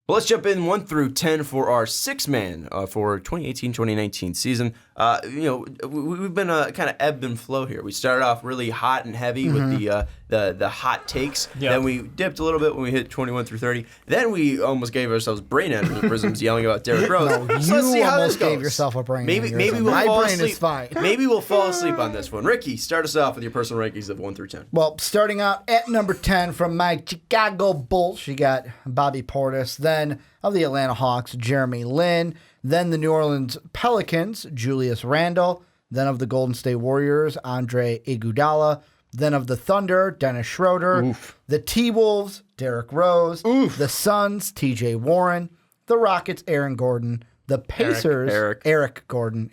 Well, let's jump in 1 through 10 for our six-man for 2018-2019 season. We've been kind of ebb and flow here. We started off really hot and heavy with the hot takes. Yep. Then we dipped a little bit when we hit 21 through 30. Then we almost gave ourselves brain aneurysms yelling about Derrick Rose. No, so let's see how this goes. Gave yourself a brain maybe aneurysm. we'll My fall brain asleep. is fine. Maybe we'll fall asleep on this one. Ricky, start us off with your personal rankings of 1 through 10. Well, starting out at number 10 from my Chicago Bulls, you got Bobby Portis. Then of the Atlanta Hawks, Jeremy Lin. Then the New Orleans Pelicans, Julius Randle. Then of the Golden State Warriors, Andre Iguodala. Then of the Thunder, Dennis Schroeder. Oof. The T-Wolves, Derrick Rose. Oof. The Suns, T.J. Warren. The Rockets, Aaron Gordon. The Pacers, Eric Gordon.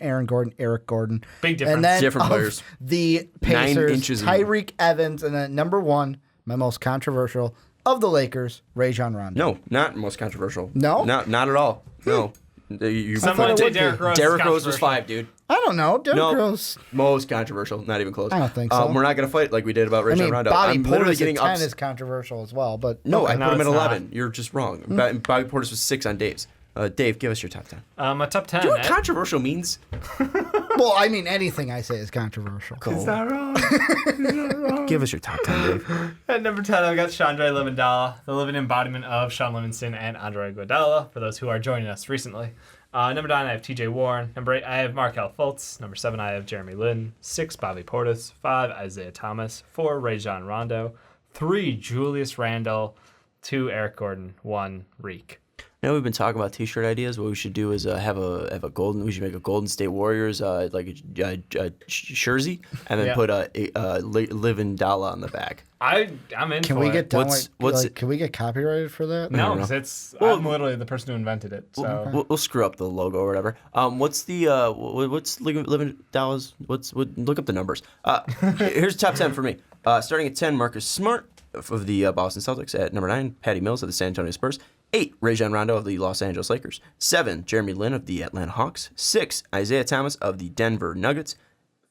Big difference. And then different players. The 9 Pacers, inches in. Tyreek Evans. And then number 1, my most controversial, of the Lakers, Rajon Rondo. No, not most controversial. No? Not at all. No. Someone would say Derrick Rose was 5, dude. I don't know. Derrick Rose. Most controversial. Not even close. I don't think so. We're not going to fight like we did about Rajon Rondo. Bobby I'm literally Portis getting at 10 is controversial as well. But No, okay. I put him at it's 11. not. You're just wrong. Bobby Portis was 6 on Dave's. Dave, give us your top 10. My top 10. Do you know what controversial means? Well, I mean, anything I say is controversial. It's not wrong. Give us your top 10, Dave. At number 10, I've got Chandra Livendala, the living embodiment of Sean Livingston and Andre Iguodala, for those who are joining us recently. Number 9, I have TJ Warren. Number 8, I have Markelle Fultz. Number 7, I have Jeremy Lin. 6, Bobby Portis. 5, Isaiah Thomas. 4, Rajon Rondo. 3, Julius Randle. 2, Eric Gordon. 1, Reek. Now we've been talking about T-shirt ideas. What we should do is have a golden. We should make a Golden State Warriors like a jersey, and then put Livendala on the back. I'm in Can for we it. get done? Can we get copyrighted for that? No, because I'm literally the person who invented it. So We'll screw up the logo or whatever. What's Livendala's? Look up the numbers. Here's top 10 for me. Starting at 10, Marcus Smart of the Boston Celtics. At number 9, Patty Mills of the San Antonio Spurs. 8, Rajon Rondo of the Los Angeles Lakers. 7, Jeremy Lin of the Atlanta Hawks. 6, Isaiah Thomas of the Denver Nuggets.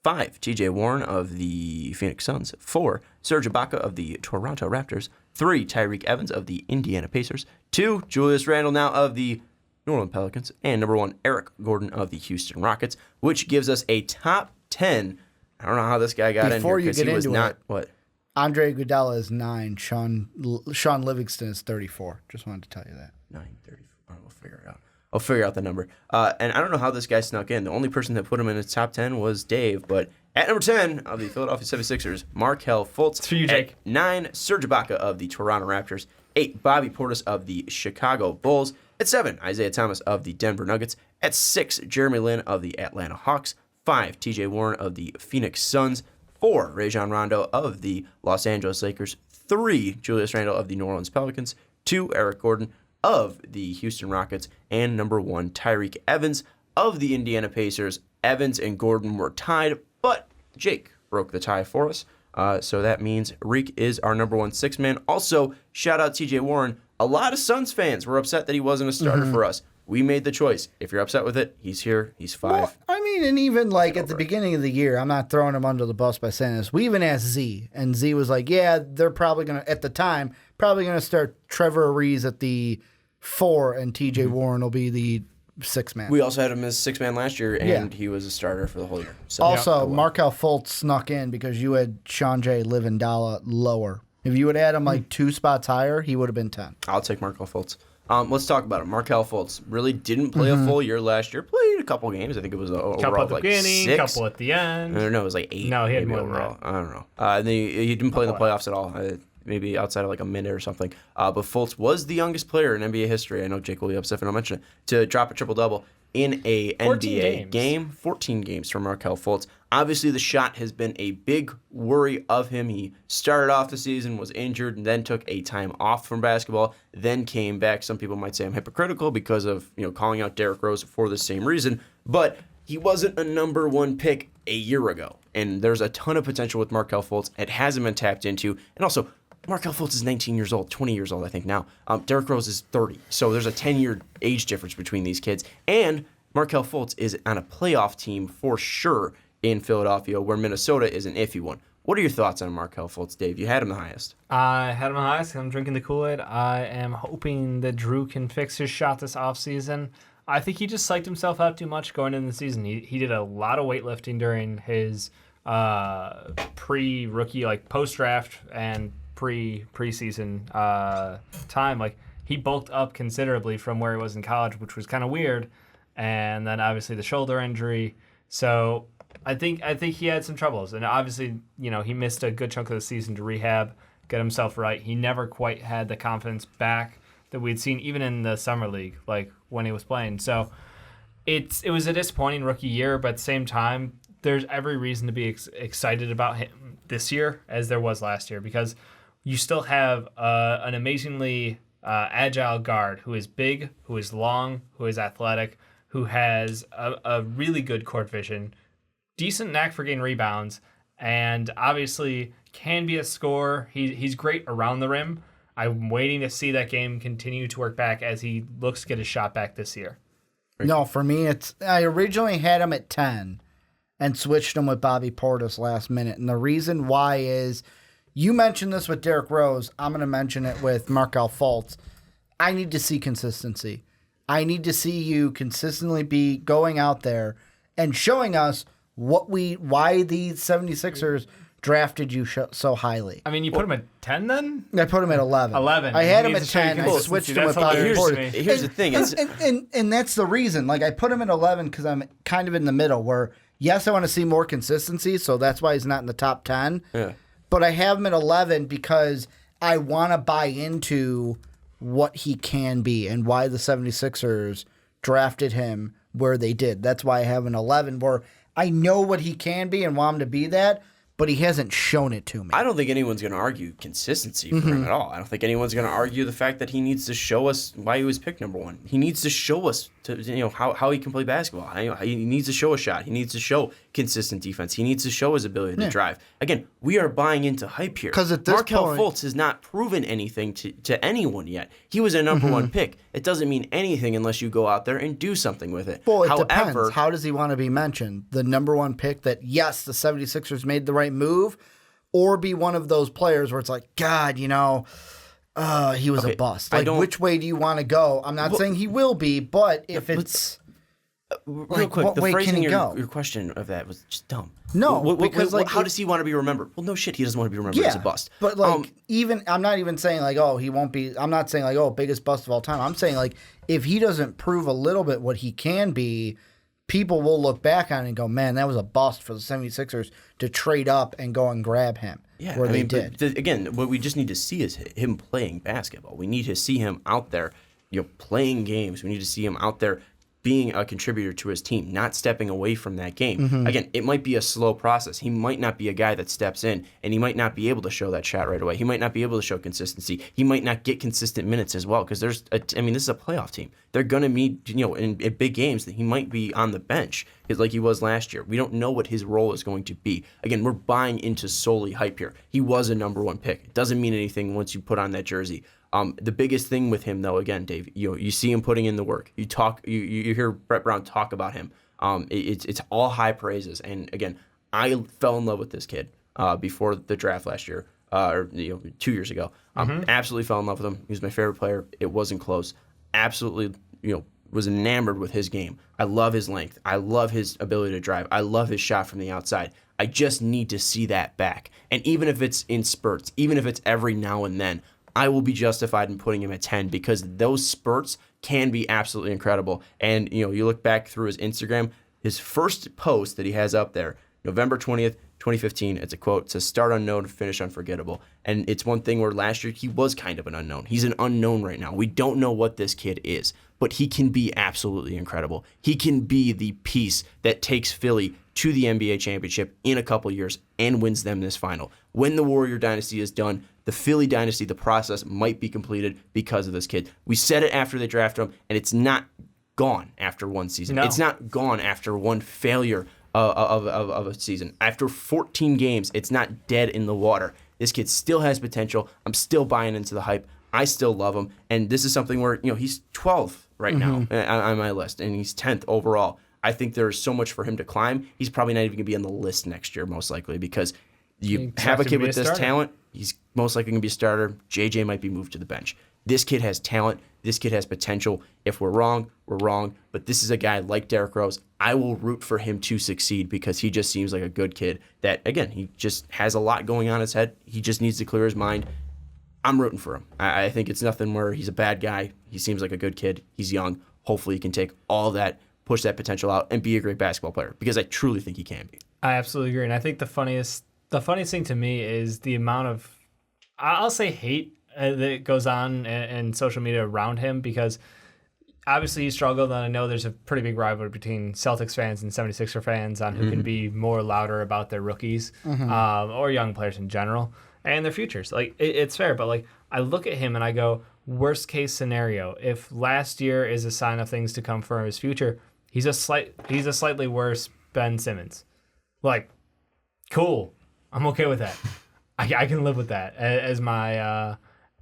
5, T.J. Warren of the Phoenix Suns. 4, Serge Ibaka of the Toronto Raptors. 3, Tyreek Evans of the Indiana Pacers. 2, Julius Randle now of the New Orleans Pelicans. And number 1, Eric Gordon of the Houston Rockets, which gives us a top 10. I don't know how this guy got in here because he was not what. Andre Iguodala is 9. Sean Livingston is 34. Just wanted to tell you that. 9:34. We'll figure it out. I'll figure out the number. And I don't know how this guy snuck in. The only person that put him in his top 10 was Dave. But at number 10 of the Philadelphia 76ers, Markelle Fultz. It's for you, Jake. At 9, Serge Ibaka of the Toronto Raptors. 8, Bobby Portis of the Chicago Bulls. At 7, Isaiah Thomas of the Denver Nuggets. At 6, Jeremy Lin of the Atlanta Hawks. 5, T.J. Warren of the Phoenix Suns. 4, Rajon Rondo of the Los Angeles Lakers. 3, Julius Randle of the New Orleans Pelicans. 2, Eric Gordon of the Houston Rockets. And number 1, Tyreek Evans of the Indiana Pacers. Evans and Gordon were tied, but Jake broke the tie for us. So that means Reek is our number 1 6-man. Also, shout out TJ Warren. A lot of Suns fans were upset that he wasn't a starter for us. We made the choice. If you're upset with it, he's here. He's 5. Well, I mean, and even like at the beginning of the year, I'm not throwing him under the bus by saying this. We even asked Z, and Z was like, yeah, they're probably going to, at the time, start Trevor Ariza at the 4, and TJ Warren will be the 6-man. We also had him as 6-man last year, and he was a starter for the whole year. So, also, Markelle Fultz snuck in because you had Sean J. Livendala lower. If you would add him like 2 spots higher, he would have been 10. I'll take Markelle Fultz. Let's talk about it. Markelle Fultz really didn't play a full year last year. Played a couple games. I think it was overall at the beginning, 6. couple at the end. No, it was like 8. No, he had more overall. I don't know. And then he didn't play in the playoffs at all. Maybe outside of like a minute or something. But Fultz was the youngest player in NBA history. I know Jake will be upset if I don't mention it. To drop a triple-double in a NBA game. 14 games for Markelle Fultz. Obviously, the shot has been a big worry of him. He started off the season, was injured, and then took a time off from basketball, then came back. Some people might say I'm hypocritical because of calling out Derrick Rose for the same reason, but he wasn't a number 1 pick a year ago, and there's a ton of potential with Markelle Fultz. It hasn't been tapped into, and also Markelle Fultz is 19 years old, 20 years old, I think now. Derrick Rose is 30, so there's a 10-year age difference between these kids, and Markelle Fultz is on a playoff team for sure in Philadelphia, where Minnesota is an iffy one. What are your thoughts on Markelle Fultz, Dave? You had him the highest. I had him highest. I'm drinking the Kool-Aid. I am hoping that Drew can fix his shot this offseason. I think he just psyched himself out too much going into the season. He did a lot of weightlifting during his pre-rookie, like post-draft and preseason time. Like, he bulked up considerably from where he was in college, which was kind of weird. And then obviously the shoulder injury. So I think he had some troubles. And obviously, he missed a good chunk of the season to rehab, get himself right. He never quite had the confidence back that we'd seen even in the summer league, like when he was playing. So it was a disappointing rookie year, but at the same time, there's every reason to be excited about him this year as there was last year, because you still have an amazingly agile guard who is big, who is long, who is athletic, who has a really good court vision, decent knack for getting rebounds, and obviously can be a scorer. He's great around the rim. I'm waiting to see that game continue to work back as he looks to get his shot back this year. No, for me, I originally had him at 10 and switched him with Bobby Portis last minute. And the reason why is, you mentioned this with Derrick Rose. I'm going to mention it with Markelle Fultz. I need to see consistency. I need to see you consistently be going out there and showing us why the 76ers drafted you so highly. I mean, you put him at 10 then? I put him at 11. 11. I had him at 10. I switched him with Bobby Portis. Here's the thing. And that's the reason. Like, I put him at 11 because I'm kind of in the middle where, yes, I want to see more consistency, so that's why he's not in the top 10. Yeah. But I have him at 11 because I want to buy into what he can be and why the 76ers drafted him where they did. That's why I have an 11 where I know what he can be and want him to be that, but he hasn't shown it to me. I don't think anyone's going to argue consistency for him at all. I don't think anyone's going to argue the fact that he needs to show us why he was picked number one. He needs to show us how he can play basketball. He needs to show a shot. He needs to show consistent defense. He needs to show his ability to drive. Again, we are buying into hype here. Because at this Markelle point, Fultz has not proven anything to anyone yet. He was a number one pick. It doesn't mean anything unless you go out there and do something with it. Well, it depends. How does he want to be mentioned? The number one pick that, yes, the 76ers made the right move, or be one of those players where it's like, God, he was a bust. Like, which way do you want to go? I'm not saying he will be, but if it's... Real quick, what the way phrasing can he go? your question of that was just dumb. No, because how does he want to be remembered? Well, no shit, he doesn't want to be remembered as a bust. But I'm not even saying like, oh, he won't be. I'm not saying like, oh, biggest bust of all time. I'm saying like, if he doesn't prove a little bit what he can be, people will look back on it and go, man, that was a bust for the 76ers to trade up and go and grab him. Yeah, where they did. Again, what we just need to see is him playing basketball. We need to see him out there, playing games. We need to see him out there being a contributor to his team, not stepping away from that game. Again, it might be a slow process. He might not be a guy that steps in, and he might not be able to show that shot right away. He might not be able to show consistency. He might not get consistent minutes as well, because this is a playoff team. They're going to need, in big games, that he might be on the bench, like he was last year. We don't know what his role is going to be. Again, we're buying into solely hype here. He was a number one pick. It doesn't mean anything once you put on that jersey. The biggest thing with him, though, again, Dave, you see him putting in the work. You hear Brett Brown talk about him. It's all high praises. And again, I fell in love with this kid before the draft last year, or 2 years ago. Absolutely fell in love with him. He was my favorite player. It wasn't close. Absolutely, was enamored with his game. I love his length. I love his ability to drive. I love his shot from the outside. I just need to see that back. And even if it's in spurts, even if it's every now and then, I will be justified in putting him at 10 because those spurts can be absolutely incredible. And, you look back through his Instagram, his first post that he has up there, November 20th, 2015, it's a quote, it says, "Start unknown, finish unforgettable." And it's one thing where last year he was kind of an unknown. He's an unknown right now. We don't know what this kid is, but he can be absolutely incredible. He can be the piece that takes Philly to the NBA championship in a couple years and wins them this final. When the Warrior dynasty is done, the Philly dynasty, the process might be completed because of this kid. We said it after they drafted him, and it's not gone after one season. No. It's not gone after one failure of a season. After 14 games, it's not dead in the water. This kid still has potential. I'm still buying into the hype. I still love him. And this is something where, he's 12th right now on my list, and he's 10th overall. I think there's so much for him to climb. He's probably not even going to be on the list next year, most likely, because You have a kid with this talent, he's most likely going to be a starter. JJ might be moved to the bench. This kid has talent. This kid has potential. If we're wrong, we're wrong. But this is a guy like Derrick Rose. I will root for him to succeed because he just seems like a good kid that, again, he just has a lot going on in his head. He just needs to clear his mind. I'm rooting for him. I think it's nothing where he's a bad guy. He seems like a good kid. He's young. Hopefully he can take all that, push that potential out, and be a great basketball player because I truly think he can be. I absolutely agree. And I think the funniest thing to me is the amount of, I'll say, hate that goes on in social media around him because obviously he struggled, and I know there's a pretty big rivalry between Celtics fans and 76er fans on who can be more louder about their rookies or young players in general and their futures. Like, it's fair, but like I look at him and I go, worst case scenario, if last year is a sign of things to come for his future, he's a slightly worse Ben Simmons. Like, cool. I'm okay with that. I can live with that as my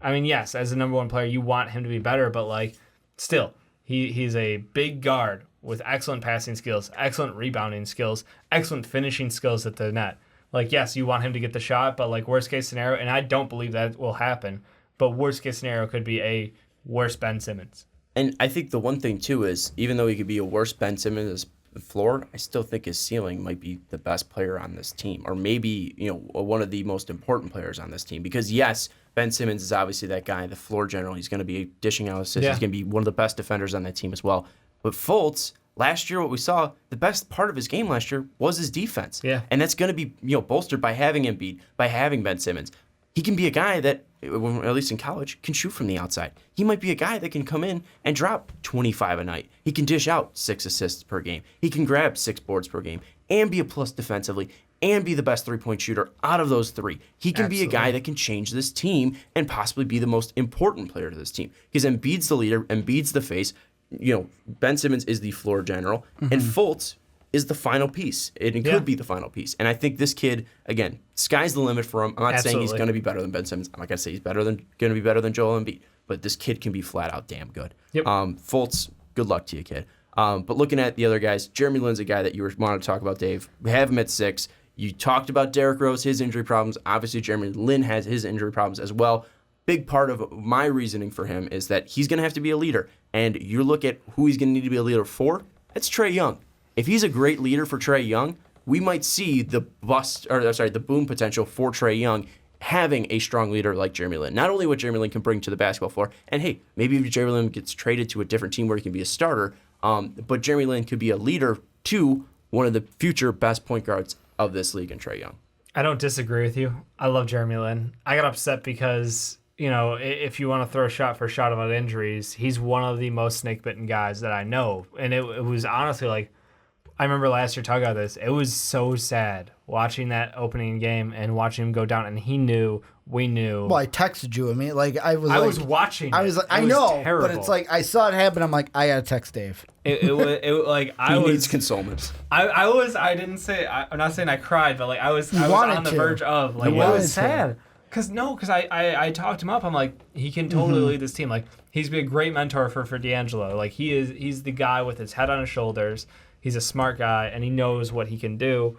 I mean, yes, as a number one player, you want him to be better, but like, still, he's a big guard with excellent passing skills, excellent rebounding skills, excellent finishing skills at the net. Like, yes, you want him to get the shot, but like worst case scenario, and I don't believe that will happen, but worst case scenario could be a worse Ben Simmons. And I think the one thing too is, even though he could be a worse Ben Simmons floor, I still think his ceiling might be the best player on this team, or maybe, one of the most important players on this team. Because yes, Ben Simmons is obviously that guy, the floor general. He's going to be dishing out assists. He's going to be one of the best defenders on that team as well. But Fultz, last year, what we saw, the best part of his game last year was his defense. Yeah. And that's going to be bolstered by having Embiid, by having Ben Simmons. He can be a guy that, at least in college, can shoot from the outside. He might be a guy that can come in and drop 25 a night. He can dish out 6 assists per game. He can grab 6 boards per game and be a plus defensively and be the best three-point shooter out of those 3. He can be a guy that can change this team and possibly be the most important player to this team. Because Embiid's the leader, Embiid's the face. Ben Simmons is the floor general, and Fultz is the final piece. It could be the final piece. And I think this kid, again, sky's the limit for him. I'm not saying he's going to be better than Ben Simmons. I'm not going to say he's going to be better than Joel Embiid, but this kid can be flat out damn good. Yep. Fultz, good luck to you, kid. But looking at the other guys, Jeremy Lin's a guy that you wanted to talk about, Dave. We have him at 6. You talked about Derrick Rose, his injury problems. Obviously, Jeremy Lin has his injury problems as well. Big part of my reasoning for him is that he's going to have to be a leader. And you look at who he's going to need to be a leader for, that's Trae Young. If he's a great leader for Trae Young, we might see the boom potential for Trae Young having a strong leader like Jeremy Lin. Not only what Jeremy Lin can bring to the basketball floor, and hey, maybe if Jeremy Lin gets traded to a different team where he can be a starter, but Jeremy Lin could be a leader to one of the future best point guards of this league in Trae Young. I don't disagree with you. I love Jeremy Lin. I got upset because, if you want to throw shot for shot about injuries, he's one of the most snake-bitten guys that I know. And it was honestly like, I remember last year talking about this. It was so sad watching that opening game and watching him go down, and we knew. Well, I texted you. I mean, I was watching. I was like, I know, terrible. But it's like I saw it happen. I'm like, I gotta text Dave. He needs consolement. I'm not saying I cried, but like I was on the verge of like it was sad. Because I talked him up. I'm like, he can totally lead this team. Like, he's been a great mentor for D'Angelo. Like, he's the guy with his head on his shoulders. He's a smart guy, and he knows what he can do.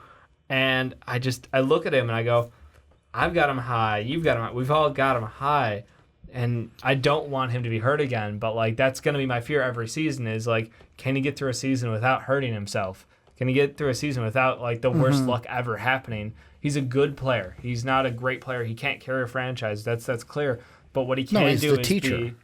And I look at him, and I go, I've got him high. You've got him high. We've all got him high. And I don't want him to be hurt again. But, like, that's going to be my fear every season is, like, can he get through a season without hurting himself? Can he get through a season without, like, the worst luck ever happening? He's a good player. He's not a great player. He can't carry a franchise. That's clear. But what he can do is be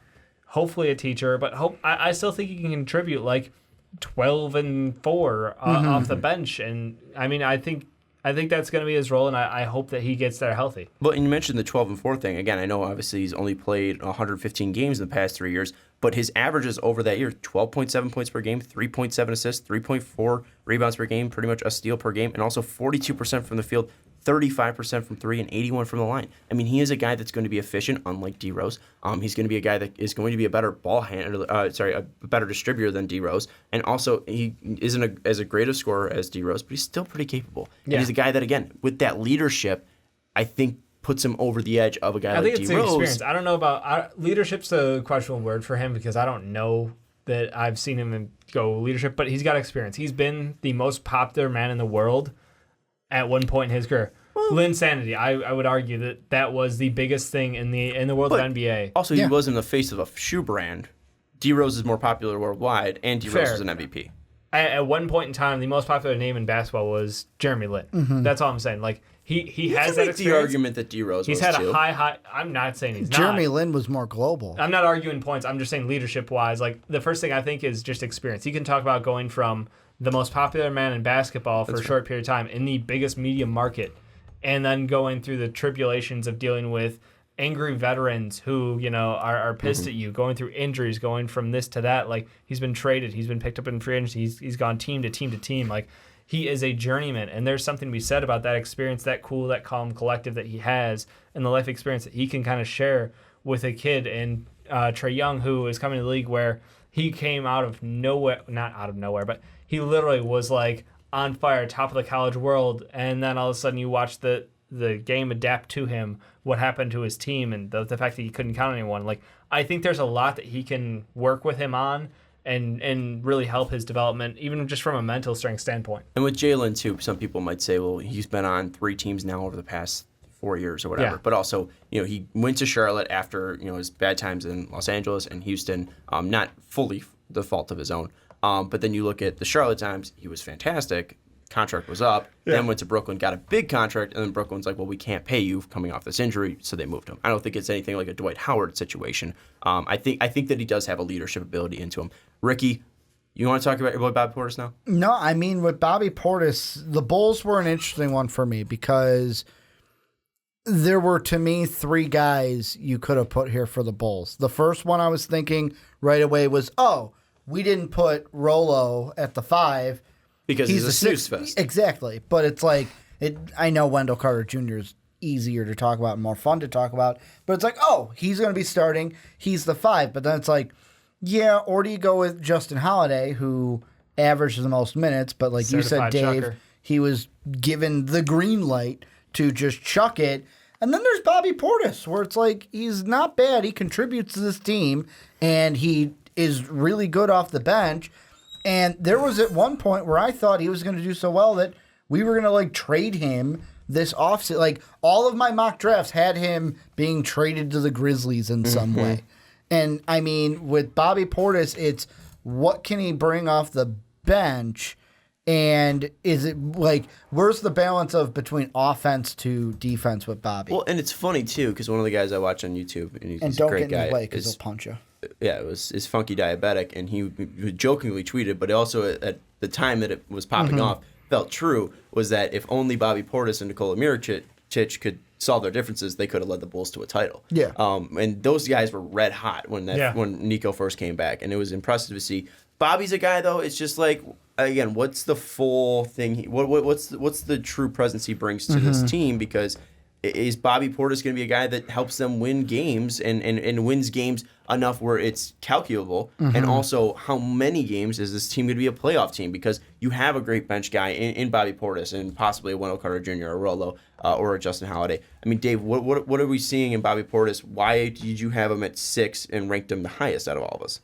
hopefully a teacher. But I still think he can contribute like 12-4 off the bench. And I mean, I think that's going to be his role, and I hope that he gets there healthy. Well, and you mentioned the 12-4 thing. Again, I know obviously he's only played 115 games in the past 3 years, but his averages over that year, 12.7 points per game, 3.7 assists, 3.4 rebounds per game, pretty much a steal per game, and also 42% from the field, 35% from 3, and 81 from the line. I mean, he is a guy that's going to be efficient, unlike D Rose. He's going to be a guy that is going to be a better ball handler, a better distributor than D Rose, and also he isn't as a great a scorer as D Rose, but he's still pretty capable. Yeah. And he's a guy that, again, with that leadership, I think puts him over the edge of a guy like D Rose. I think it's the experience. I don't know about leadership's a questionable word for him because I don't know that I've seen him go leadership, but he's got experience. He's been the most popular man in the world at one point in his career. Well, Linsanity. I would argue that was the biggest thing in the world of NBA. Also, he was in the face of a shoe brand. D Rose is more popular worldwide, and D Rose is an MVP. At one point in time, the most popular name in basketball was Jeremy Lin. That's all I'm saying. Like he has that experience. The argument that D Rose he's was had too. a high. I'm not saying he's not. Jeremy Lin was more global. I'm not arguing points. I'm just saying leadership wise. Like the first thing I think is just experience. He can talk about going from the most popular man in basketball for a short period of time in the biggest media market, and then going through the tribulations of dealing with angry veterans who, are pissed at you, going through injuries, going from this to that. Like, he's been traded. He's been picked up in free agency. He's gone team to team to team. Like, he is a journeyman. And there's something to be said about that experience, that cool, that calm collective that he has, and the life experience that he can kind of share with a kid. And Trae Young, who is coming to the league where he came out of nowhere, not out of nowhere, but he literally was, like, on fire, top of the college world. And then all of a sudden you watch the game adapt to him, what happened to his team, and the fact that he couldn't count on anyone. Like, I think there's a lot that he can work with him on and really help his development, even just from a mental strength standpoint. And with Jalen, too, some people might say, well, he's been on 3 teams now over the past 4 years or whatever. Yeah. But also, he went to Charlotte after, his bad times in Los Angeles and Houston, not fully the fault of his own. But then you look at the Charlotte times, he was fantastic. Contract was up, then went to Brooklyn, got a big contract, and then Brooklyn's like, well, we can't pay you coming off this injury, so they moved him. I don't think it's anything like a Dwight Howard situation. I think that he does have a leadership ability into him. Ricky, you want to talk about Bobby Portis now? No, I mean, with Bobby Portis, the Bulls were an interesting one for me because there were, to me, 3 guys you could have put here for the Bulls. The first one I was thinking right away was, we didn't put Rolo at the 5, because he's a snooze fest. Exactly. But it's like, I know Wendell Carter Jr. is easier to talk about and more fun to talk about, but it's like, he's going to be starting. He's the 5. But then it's like, or do you go with Justin Holiday, who averages the most minutes, but like certified you said, Dave, chucker. He was given the green light to just chuck it. And then there's Bobby Portis, where it's like, he's not bad. He contributes to this team, and he is really good off the bench. And there was at one point where I thought he was going to do so well that we were going to trade him this offseason. Like, all of my mock drafts had him being traded to the Grizzlies in some way. And I mean, with Bobby Portis, it's what can he bring off the bench? And is it like, where's the balance of between offense to defense with Bobby? Well, and it's funny too, because one of the guys I watch on YouTube, and he's a great guy. And don't get in his way because he'll punch you. Yeah, is Funky Diabetic, and he jokingly tweeted, but also at the time that it was popping off, felt true, was that if only Bobby Portis and Nikola Mirotic could solve their differences, they could have led the Bulls to a title. Yeah. And those guys were red hot when Nico first came back, and it was impressive to see. Bobby's a guy, though, it's just like, again, what's the full thing? What's the true presence he brings to this team? Because is Bobby Portis going to be a guy that helps them win games and wins games enough where it's calculable? And also, how many games is this team going to be a playoff team? Because you have a great bench guy in Bobby Portis and possibly a Wendell Carter Jr., a Rolo, or a Justin Holiday. I mean, Dave, what are we seeing in Bobby Portis? Why did you have him at 6 and ranked him the highest out of all of us?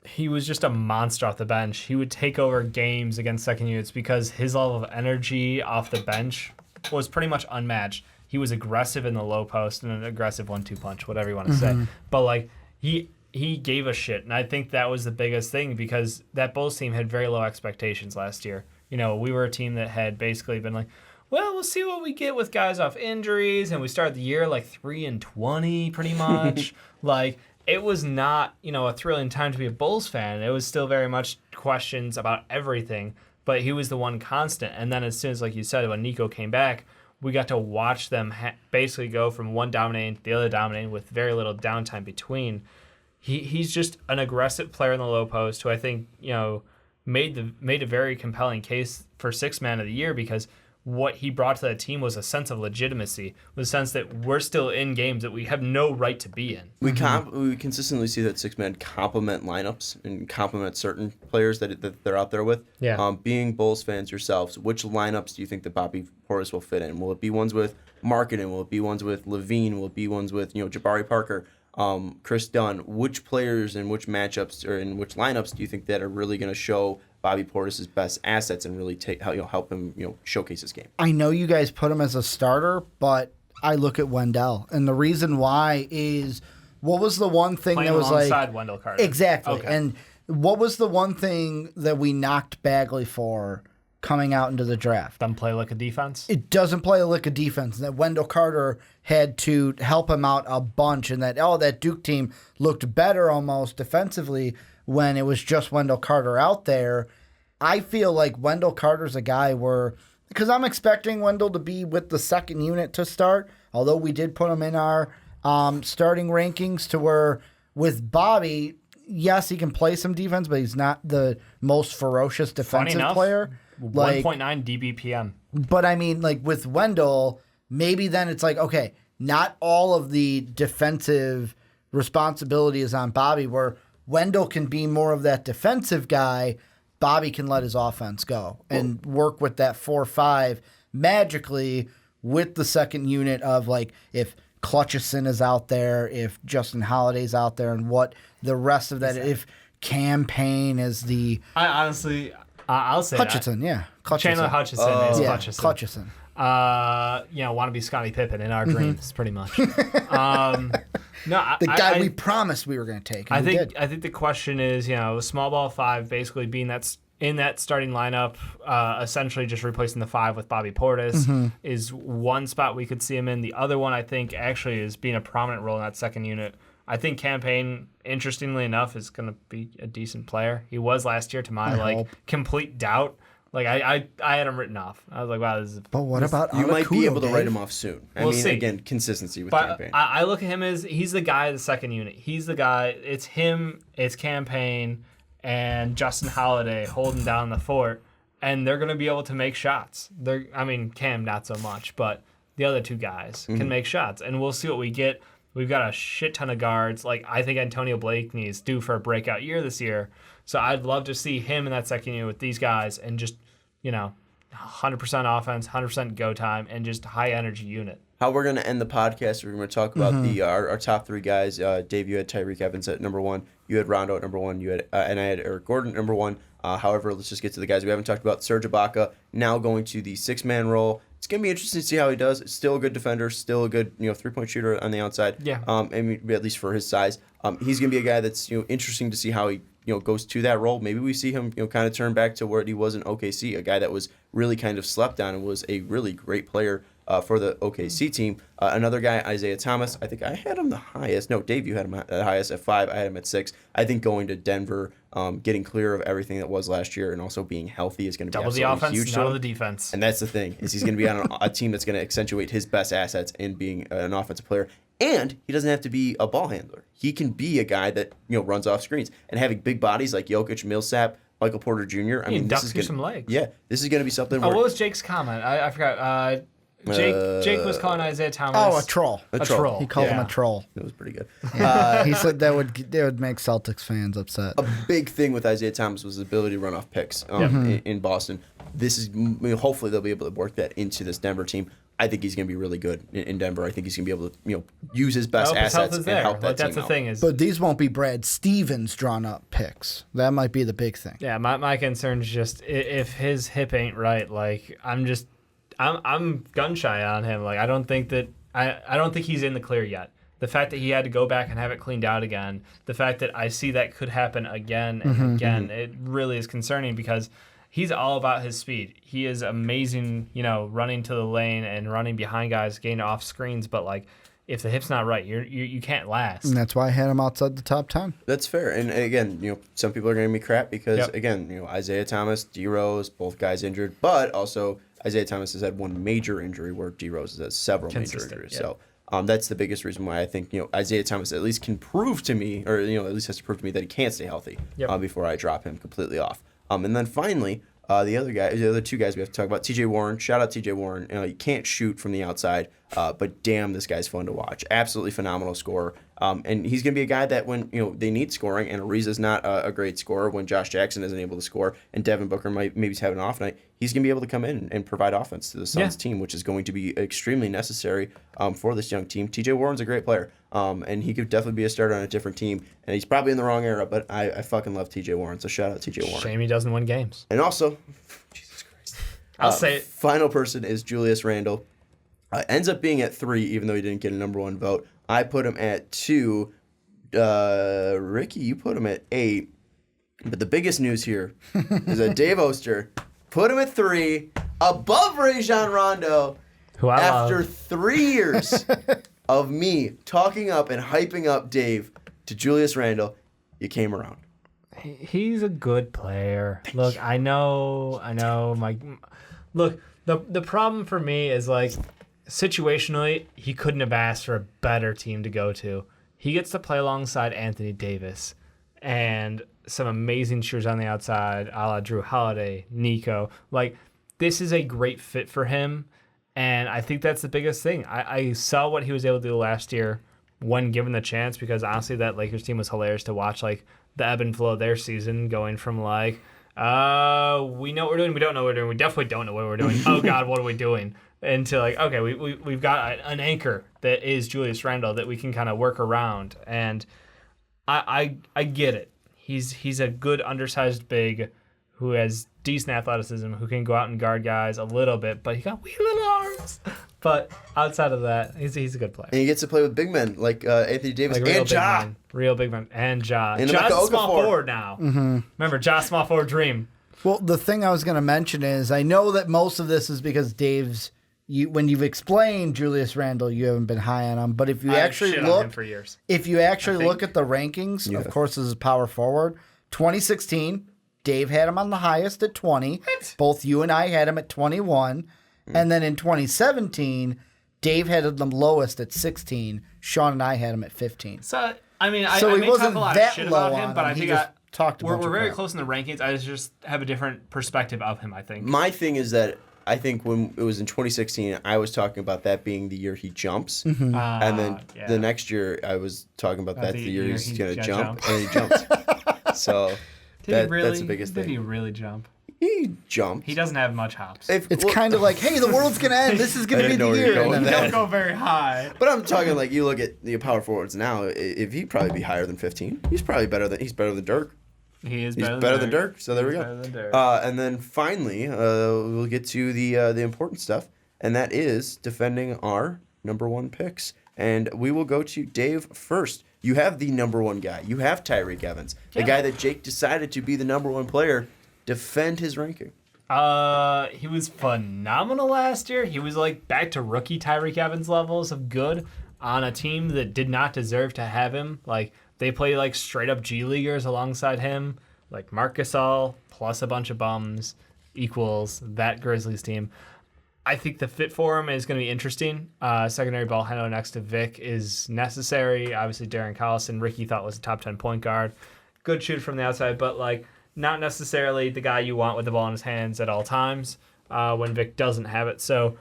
He was just a monster off the bench. He would take over games against second units because his level of energy off the bench was pretty much unmatched. He was aggressive in the low post and an aggressive 1-2 punch, whatever you want to say. But like he gave a shit, and I think that was the biggest thing because that Bulls team had very low expectations last year. We were a team that had basically been like, well, we'll see what we get with guys off injuries, and we started the year like 3-20 pretty much. Like, it was not a thrilling time to be a Bulls fan. It was still very much questions about everything, but he was the one constant. And then as soon as, like you said, when Nico came back, we got to watch them basically go from one dominating to the other dominating with very little downtime between. He's just an aggressive player in the low post who I think made a very compelling case for 6th man of the year because what he brought to that team was a sense of legitimacy, was a sense that we're still in games that we have no right to be in. We consistently see that 6-man complement lineups and complement certain players that they're out there with. Yeah. Being Bulls fans yourselves, which lineups do you think that Bobby Portis will fit in? Will it be ones with Markkanen? Will it be ones with Levine? Will it be ones with Jabari Parker? Chris Dunn, which players and which matchups or in which lineups do you think that are really going to show Bobby Portis' best assets and really help him showcase his game? I know you guys put him as a starter, but I look at Wendell, and the reason why is what was the one thing Playing that was alongside Wendell Carter. Exactly, Okay. and what was the one thing that we knocked Bagley for coming out into the draft? Doesn't play like a defense. It doesn't play a lick of defense. That Wendell Carter had to help him out a bunch, and that Duke team looked better almost defensively when it was just Wendell Carter out there. I feel like Wendell Carter's a guy because I'm expecting Wendell to be with the second unit to start, although we did put him in our starting rankings to where with Bobby, yes, he can play some defense, but he's not the most ferocious defensive player. 1.9 DBPM. But I mean, like with Wendell, maybe then it's like, okay, not all of the defensive responsibility is on Bobby, where Wendell can be more of that defensive guy. Bobby can let his offense go and work with that 4-5 magically with the second unit of like if Clutchison is out there, if Justin Holiday's out there, and what the rest of that, if Campaign is the... I honestly, I'll say Hutchinson, that. yeah. Clutchison. Chandler Hutchison is Clutchison. Want to be Scottie Pippen in our dreams, pretty much. The guy we promised we were going to take. I think the question is, small ball 5 basically being in that starting lineup, essentially just replacing the 5 with Bobby Portis is one spot we could see him in. The other one I think actually is being a prominent role in that second unit. I think Campaign, interestingly enough, is going to be a decent player. He was last year to my complete doubt. Like I had him written off. I was like, wow, this is. But what about you might be able to Dave? write him off soon. We'll see. Again, consistency with But Campaign. I look at him as he's the guy of the second unit. He's the guy. It's him. It's Campaign and Justin Holiday holding down the fort, and they're going to be able to make shots. Cam not so much, but the other two guys can make shots, and we'll see what we get. We've got a shit ton of guards. Like I think Antonio Blakeney is due for a breakout year this year, so I'd love to see him in that second unit with these guys and just 100% offense, 100% go time, and just high energy unit. How we're going to end the podcast, we're going to talk about our top 3 guys. Dave, you had Tyreek Evans at number 1. You had Rondo at number 1. You had and I had Eric Gordon at number 1. However, let's just get to the guys we haven't talked about. Serge Ibaka now going to the 6-man role. It's going to be interesting to see how he does. Still a good defender, still a good 3-point shooter on the outside. Yeah. At least for his size. He's going to be a guy that's interesting to see how he goes to that role. Maybe we see him kind of turn back to where he was in OKC, a guy that was really kind of slept on and was a really great player for the OKC team. Another guy, Isaiah Thomas, I think I had him the highest. No, Dave, you had him the highest at 5. I had him at 6. I think going to Denver, getting clear of everything that was last year and also being healthy is going to be double the absolutely offense, huge. double the defense. And that's the thing, is he's going to be on a team that's going to accentuate his best assets in being an offensive player. And he doesn't have to be a ball handler. He can be a guy that runs off screens. And having big bodies like Jokic, Millsap, Michael Porter Jr. Duck through some legs. Yeah, this is going to be something. What was Jake's comment? I forgot. Jake was calling Isaiah Thomas. Oh, a troll. A troll. He called him a troll. It was pretty good. He said they would make Celtics fans upset. A big thing with Isaiah Thomas was his ability to run off picks in Boston. This is hopefully they'll be able to work that into this Denver team. I think he's going to be really good in Denver. I think he's going to be able to use his best assets and help that team That's the out. thing is. But these won't be Brad Stevens drawn up picks. That might be the big thing. Yeah, my concern is just if his hip ain't right. Like I'm gun shy on him. Like I don't think he's in the clear yet. The fact that he had to go back and have it cleaned out again, the fact that I see that could happen again and again, it really is concerning because he's all about his speed. He is amazing, running to the lane and running behind guys, getting off screens. But like, if the hip's not right, you can't last. And that's why I had him outside the top 10. That's fair. And again, some people are going to be crap because again, Isaiah Thomas, D Rose, both guys injured, but also Isaiah Thomas has had one major injury where D Rose has had several major injuries. Yeah. So that's the biggest reason why I think Isaiah Thomas at least can prove to me, or at least has to prove to me that he can't stay healthy before I drop him completely off. And then finally, the other 2 guys we have to talk about, TJ Warren. Shout out TJ Warren. You can't shoot from the outside, but damn, this guy's fun to watch. Absolutely phenomenal scorer. And he's going to be a guy that when they need scoring, and Ariza's not a great scorer, when Josh Jackson isn't able to score, and Devin Booker maybe he's having an off night, he's going to be able to come in and provide offense to the Suns team, which is going to be extremely necessary for this young team. T.J. Warren's a great player, and he could definitely be a starter on a different team, and he's probably in the wrong era, but I fucking love T.J. Warren, so shout out T.J. Warren. Shame he doesn't win games. And also, Jesus Christ, I'll say it. Final person is Julius Randle. Ends up being at 3, even though he didn't get a number 1 vote. I put him at 2. Ricky, you put him at 8. But the biggest news here is that Dave Oster put him at 3, above Rajon Rondo, Who I after love. 3 years of me talking up and hyping up Dave to Julius Randle. You came around. He's a good player. Look, I know. Look, the problem for me is like situationally, he couldn't have asked for a better team to go to. He gets to play alongside Anthony Davis and some amazing shooters on the outside, a la Drew Holiday, Nico. Like, this is a great fit for him, and I think that's the biggest thing. I saw what he was able to do last year when given the chance, because honestly, that Lakers team was hilarious to watch. Like, the ebb and flow of their season, going from like, we know what we're doing, we don't know what we're doing, we definitely don't know what we're doing, oh God, what are we doing? Into like, okay, we've got an anchor that is Julius Randle that we can kind of work around. And I get it. He's a good undersized big who has decent athleticism, who can go out and guard guys a little bit, but he got wee little arms. But outside of that, he's a good player. And he gets to play with big men like Anthony Davis Like and Ja. Real big man. And Ja. And Ja's Emeka a small Okafor. forward now. Mm-hmm. Remember, Ja's small forward dream. Well, the thing I was going to mention is I know that most of this is because Dave's. When you've explained Julius Randle, you haven't been high on him. But if you I've actually shit on look, him for years. if you actually look at the rankings, of course, this is power forward. 2016, Dave had him on the highest at 20. What? Both you and I had him at 21. And then in 2017, Dave had him lowest at 16. Sean and I had him at 15. So, I mean, So I he may talk wasn't a lot that of shit low about on him, him. but I He think just talked a bunch we're of very crap. close in the rankings. I just have a different perspective of him, I think. My thing is that I think when it was in 2016, I was talking about that being the year he jumps. Mm-hmm. And then Yeah. the next year, I was talking about that's the year he's he's going to gonna jump. jump. And he jumps. So Did he really, that's the biggest Did he thing. really jump? He jumped. He doesn't have much hops. It's kind of like, hey, the world's going to end. This is going I to be didn't the know where you year. were going And with then- that. Don't go very high. But I'm talking like you look at the power forwards now. If he'd probably be higher than 15, he's probably better than Dirk. He is He's better, better than Dirk. So there we He's go. better than Dirk. And then finally, we'll get to the important stuff, and that is defending our number 1 picks. And we will go to Dave first. You have the number 1 guy. You have Tyreek Evans, the guy that Jake decided to be the number 1 player. Defend his ranking. He was phenomenal last year. He was like back to rookie Tyreek Evans levels of good on a team that did not deserve to have him. Like, they play like straight up G Leaguers alongside him, like Marc Gasol plus a bunch of bums equals that Grizzlies team. I think the fit for him is going to be interesting. Secondary ball handler next to Vic is necessary. Obviously, Darren Collison, Ricky thought was a top 10 point guard. Good shoot from the outside, but like not necessarily the guy you want with the ball in his hands at all times when Vic doesn't have it. So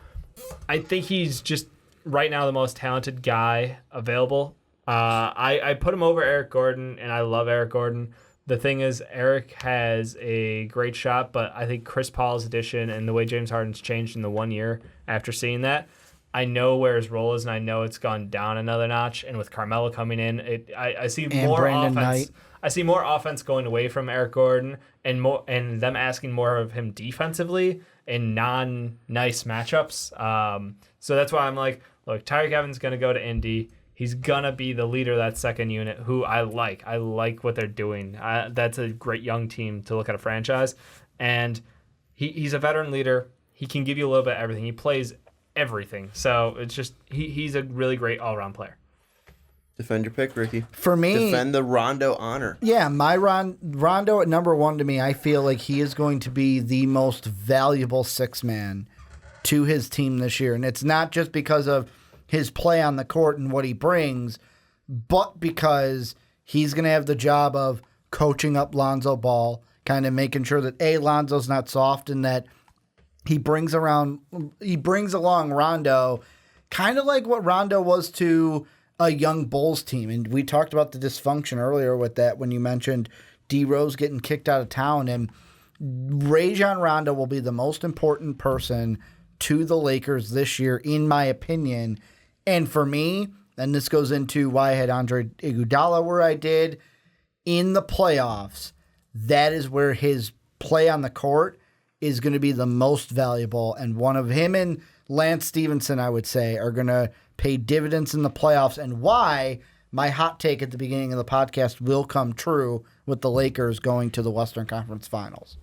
I think he's just right now the most talented guy available. I put him over Eric Gordon, and I love Eric Gordon. The thing is, Eric has a great shot, but I think Chris Paul's addition and the way James Harden's changed in the 1 year after seeing that, I know where his role is, and I know it's gone down another notch. And with Carmelo coming in, I see And more Brandon offense. Knight. I see more offense going away from Eric Gordon, and them asking more of him defensively in non-nice matchups. So that's why I'm like, look, Tyreek Evans is going to go to Indy. He's going to be the leader of that second unit, who I like. I like what they're doing. That's a great young team to look at a franchise. And he's a veteran leader. He can give you a little bit of everything. He plays everything. So it's just he's a really great all-around player. Defend your pick, Ricky. For me, Defend the Rondo honor. yeah, my Rondo at number 1 to me, I feel like he is going to be the most valuable 6-man to his team this year. And it's not just because of his play on the court and what he brings, but because he's going to have the job of coaching up Lonzo Ball, kind of making sure that Lonzo's not soft and that he brings along Rondo, kind of like what Rondo was to a young Bulls team. And we talked about the dysfunction earlier with that when you mentioned D Rose getting kicked out of town. And Rajon Rondo will be the most important person to the Lakers this year, in my opinion. And for me, and this goes into why I had Andre Iguodala where I did, in the playoffs, that is where his play on the court is going to be the most valuable. And one of him and Lance Stevenson, I would say, are going to pay dividends in the playoffs, and why my hot take at the beginning of the podcast will come true with the Lakers going to the Western Conference Finals.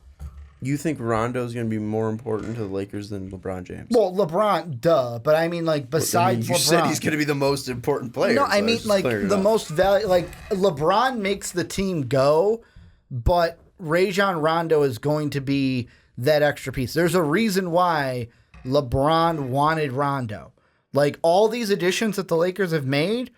You think Rondo's going to be more important to the Lakers than LeBron James? Well, LeBron, duh. But I mean, like, besides you LeBron. said he's going to be the most important player. No, I mean, like, the most value. Like, LeBron makes the team go, but Rajon Rondo is going to be that extra piece. There's a reason why LeBron wanted Rondo. Like, all these additions that the Lakers have made,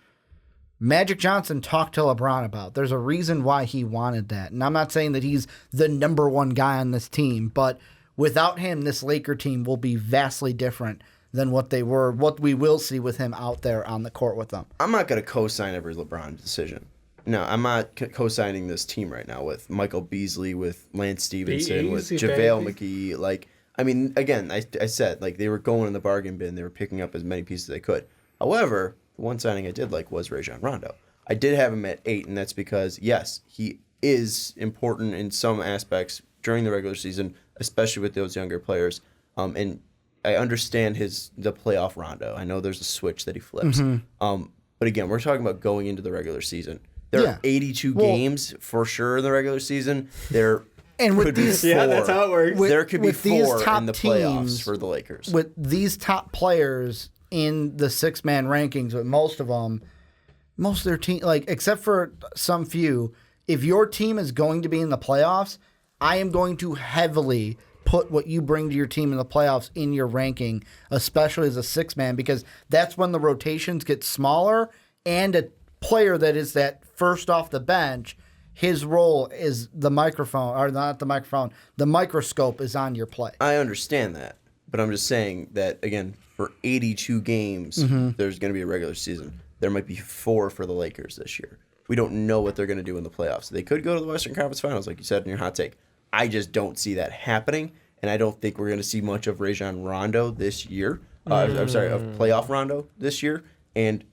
Magic Johnson talked to LeBron about. There's a reason why he wanted that. And I'm not saying that he's the number one guy on this team, but without him, this Laker team will be vastly different than what they were, what we will see with him out there on the court with them. I'm not going to co-sign every LeBron decision. No, I'm not co-signing this team right now with Michael Beasley, with Lance Stevenson, with JaVale McGee. Like, I mean, again, I said, like, they were going in the bargain bin. They were picking up as many pieces as they could. However, the one signing I did like was Rajon Rondo. I did have him at 8, and that's because, yes, he is important in some aspects during the regular season, especially with those younger players. And I understand the playoff Rondo. I know there's a switch that he flips. But again, we're talking about going into the regular season. There are 82 games for sure in the regular season. There could be 4. Yeah, that's how it works. There could be 4 in the playoffs for the Lakers. With these top players in the 6-man rankings, with most of their team, like, except for some few, if your team is going to be in the playoffs, I am going to heavily put what you bring to your team in the playoffs in your ranking, especially as a 6-man, because that's when the rotations get smaller, and a player that is that first off the bench, his role is the microphone, or not the microphone, the microscope is on your play. I understand that, but I'm just saying that, again, for 82 games, there's going to be a regular season. There might be 4 for the Lakers this year. We don't know what they're going to do in the playoffs. They could go to the Western Conference Finals, like you said in your hot take. I just don't see that happening, and I don't think we're going to see much of Rajon Rondo this year. I'm sorry, of playoff Rondo this year. And,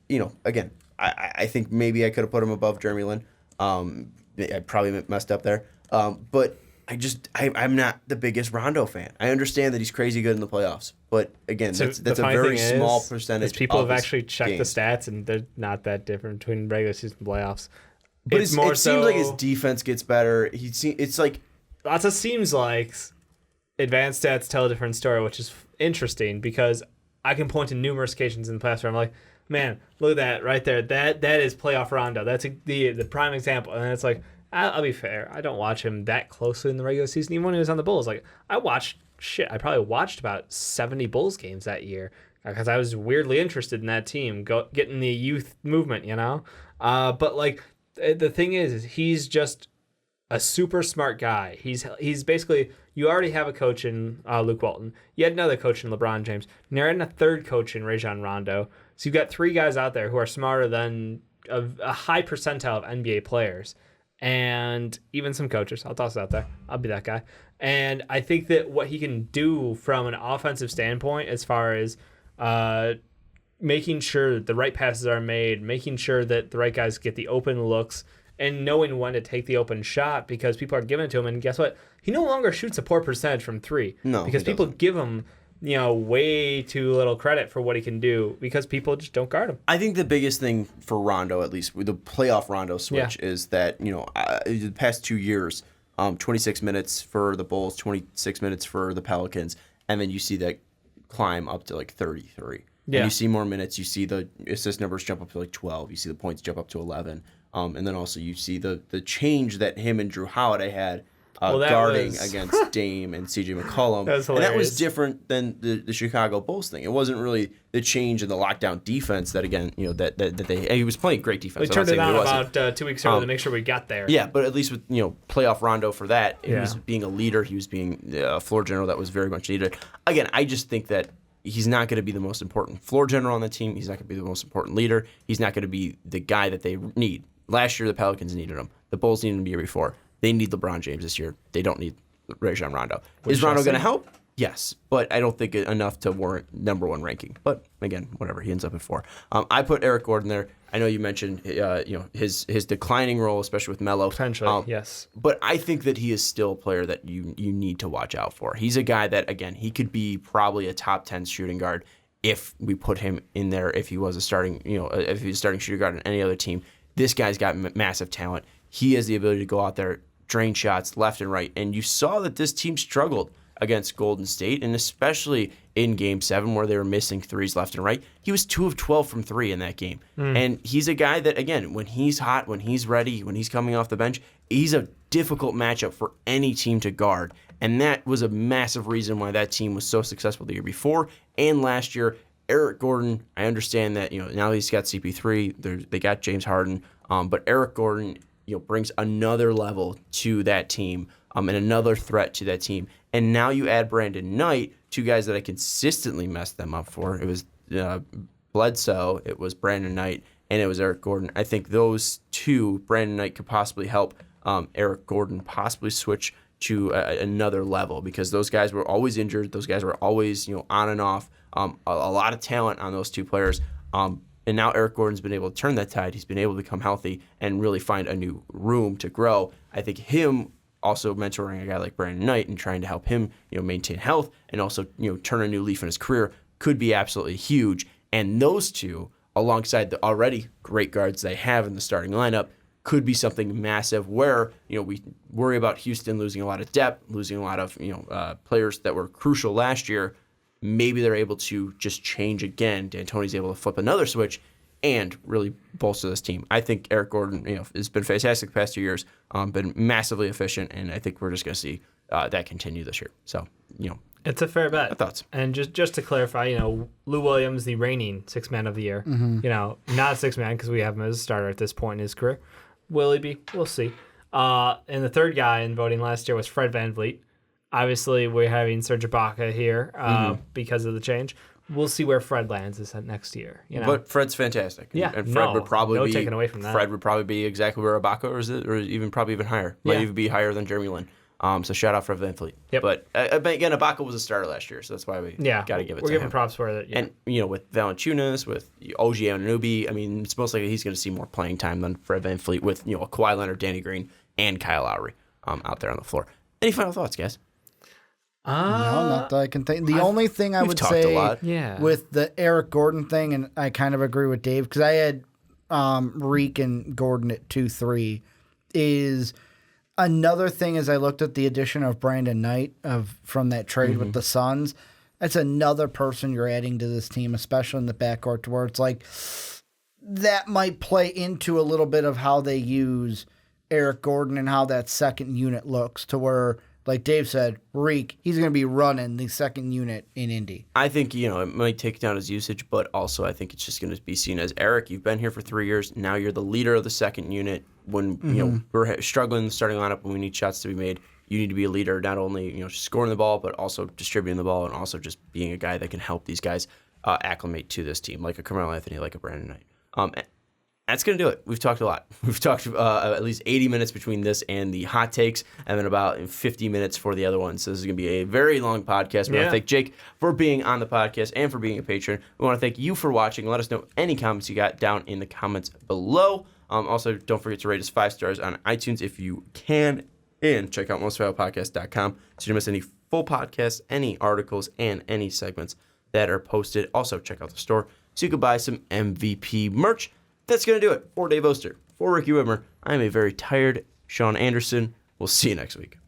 again, I think maybe I could have put him above Jeremy Lin. I probably messed up there. But I'm not the biggest Rondo fan. I understand that he's crazy good in the playoffs. But, again, that's a very small percentage. People have actually checked the stats, and they're not that different between regular season and playoffs. But it seems like his defense gets better. It's like... Lots of seems like advanced stats tell a different story, which is interesting because I can point to numerous occasions in the past where I'm like, man, look at that right there. That is playoff Rondo. That's the prime example. And it's like, I'll be fair. I don't watch him that closely in the regular season. Even when he was on the Bulls, like I probably watched about 70 Bulls games that year because I was weirdly interested in that team, getting the youth movement, But like the thing is he's just a super smart guy. He's basically, you already have a coach in Luke Walton. You had another coach in LeBron James. And you're adding a third coach in Rajon Rondo. So you've got 3 guys out there who are smarter than a high percentile of NBA players. And even some coaches. I'll toss it out there. I'll be that guy. And I think that what he can do from an offensive standpoint as far as making sure that the right passes are made, making sure that the right guys get the open looks, and knowing when to take the open shot because people are giving it to him. And guess what? He no longer shoots a poor percentage from 3. No, because people give him, way too little credit for what he can do because people just don't guard him. I think the biggest thing for Rondo, at least with the playoff Rondo switch, is that, the past 2 years, 26 minutes for the Bulls, 26 minutes for the Pelicans, and then you see that climb up to like 33. Yeah. And you see more minutes. You see the assist numbers jump up to like 12. You see the points jump up to 11. And then also you see the change that him and Drew Holiday had guarding against Dame and CJ McCollum. And that was different than the Chicago Bulls thing. It wasn't really the change in the lockdown defense that, again, he was playing great defense. We turned it on about 2 weeks early to make sure we got there. Yeah, but at least with, playoff Rondo for that, he was being a leader. He was being a floor general that was very much needed. Again, I just think that he's not going to be the most important floor general on the team. He's not going to be the most important leader. He's not going to be the guy that they need. Last year, the Pelicans needed him. The Bulls needed him the year before. They need LeBron James this year. They don't need Rajon Rondo. Is Rondo going to help? Yes, but I don't think enough to warrant number one ranking. But again, whatever, he ends up at 4. I put Eric Gordon there. I know you mentioned his declining role, especially with Melo. Potentially, yes. But I think that he is still a player that you need to watch out for. He's a guy that, again, he could be probably a top 10 shooting guard if we put him in there. If he was a starting, if he was a starting shooting guard on any other team. This guy's got massive talent. He has the ability to go out there, drain shots left and right, and you saw that this team struggled against Golden State, and especially in Game 7 where they were missing threes left and right. He was 2 of 12 from 3 in that game. And he's a guy that, again, when he's hot, when he's ready, when he's coming off the bench, he's a difficult matchup for any team to guard. And that was a massive reason why that team was so successful the year before and last year. Eric Gordon, I understand that now he's got CP3, they got James Harden, but Eric Gordon brings another level to that team and another threat to that team. And now you add Brandon Knight, 2 guys that I consistently messed them up for. It was Bledsoe, it was Brandon Knight, and it was Eric Gordon. I think those 2, Brandon Knight could possibly help Eric Gordon possibly switch to another level because those guys were always injured. Those guys were always on and off. A lot of talent on those 2 players. And now Eric Gordon's been able to turn that tide. He's been able to become healthy and really find a new room to grow. I think him also mentoring a guy like Brandon Knight and trying to help him, maintain health and also, turn a new leaf in his career could be absolutely huge. And those 2, alongside the already great guards they have in the starting lineup, could be something massive where, we worry about Houston losing a lot of depth, losing a lot of, players that were crucial last year. Maybe they're able to just change again. D'Antoni's able to flip another switch and really bolster this team. I think Eric Gordon, has been fantastic the past 2 years, been massively efficient, and I think we're just going to see that continue this year. So, it's a fair bet. My thoughts. And just to clarify, Lou Williams, the reigning 6th man of the year, not 6th man because we have him as a starter at this point in his career. Will he be? We'll see. And the 3rd guy in voting last year was Fred VanVleet. Obviously, we're having Serge Ibaka here because of the change. We'll see where Fred lands this next year. But Fred's fantastic. Yeah, and Fred would probably be taken away from that. Fred would probably be exactly where Ibaka or even probably even higher. Might even be higher than Jeremy Lin. So shout out Fred VanVleet. Yep. But again, Ibaka was a starter last year, so that's why we got to give it to him. We're giving props for it. Yeah. And with Valanciunas, with OG Anunoby, I mean, it's most likely he's going to see more playing time than Fred VanVleet with Kawhi Leonard, Danny Green, and Kyle Lowry out there on the floor. Any final thoughts, guys? No, not that I can think. The only thing I would say with the Eric Gordon thing, and I kind of agree with Dave, because I had Reek and Gordon at 2-3, is another thing as I looked at the addition of Brandon Knight from that trade with the Suns. That's another person you're adding to this team, especially in the backcourt, to where it's like that might play into a little bit of how they use Eric Gordon and how that second unit looks, to where, like Dave said, Reek, he's going to be running the second unit in Indy. I think, it might take down his usage, but also I think it's just going to be seen as, Eric, you've been here for 3 years. Now you're the leader of the second unit. When we're struggling in the starting lineup, when we need shots to be made, you need to be a leader, not only scoring the ball, but also distributing the ball and also just being a guy that can help these guys acclimate to this team, like a Carmelo Anthony, like a Brandon Knight. That's going to do it. We've talked a lot. We've talked at least 80 minutes between this and the hot takes, and then about 50 minutes for the other one. So this is going to be a very long podcast. We want to thank Jake for being on the podcast and for being a patron. We want to thank you for watching. Let us know any comments you got down in the comments below. Also, don't forget to rate us 5 stars on iTunes if you can. And check out mostvaluablepodcast.com so you don't miss any full podcasts, any articles, and any segments that are posted. Also, check out the store so you can buy some MVP merch. That's going to do it. For Dave Oster, for Ricky Widmer, I'm a very tired Sean Anderson. We'll see you next week.